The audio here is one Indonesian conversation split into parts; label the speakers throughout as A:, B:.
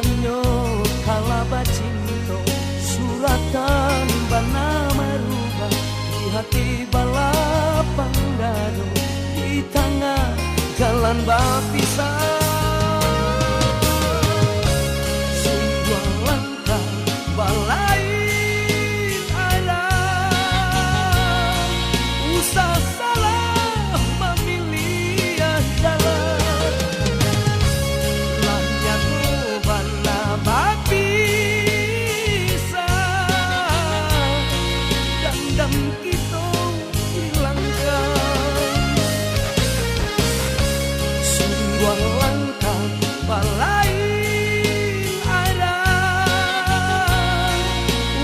A: bukannya kalaba cinta suratan bana merubah di hati balapang dado di tengah jalan bapisah. Sungguh langkah balain arah usah salah memilih jalan lahnya tuh bana bapisah dendam kita hilangkan. Sungguh langkah balain arah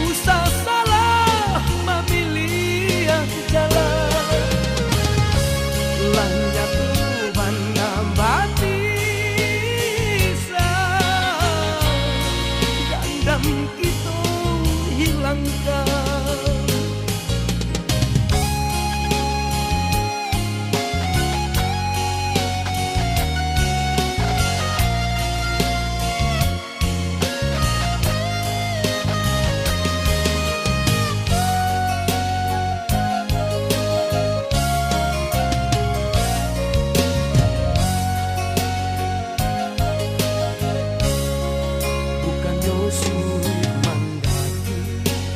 A: usah salah memilih jalan lahnya Tuhan batisah dendam kita hilangkan. Sulit mendaki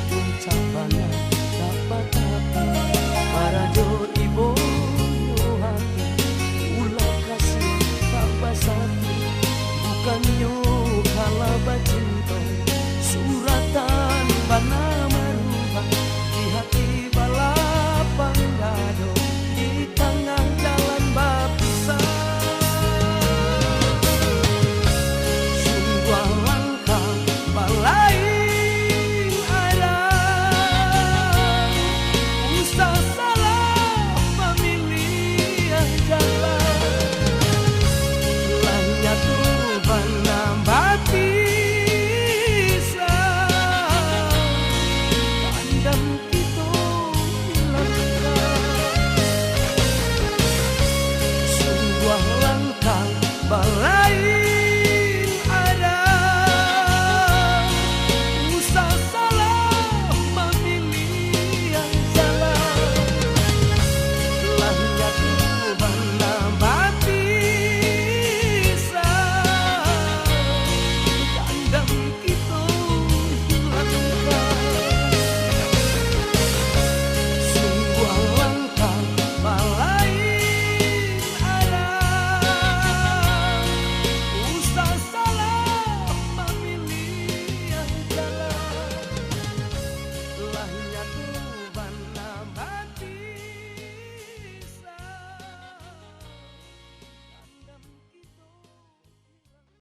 A: puncak bana dapat tapi para jo ibu hati ulah kasih tambah satu bukannya kalah baca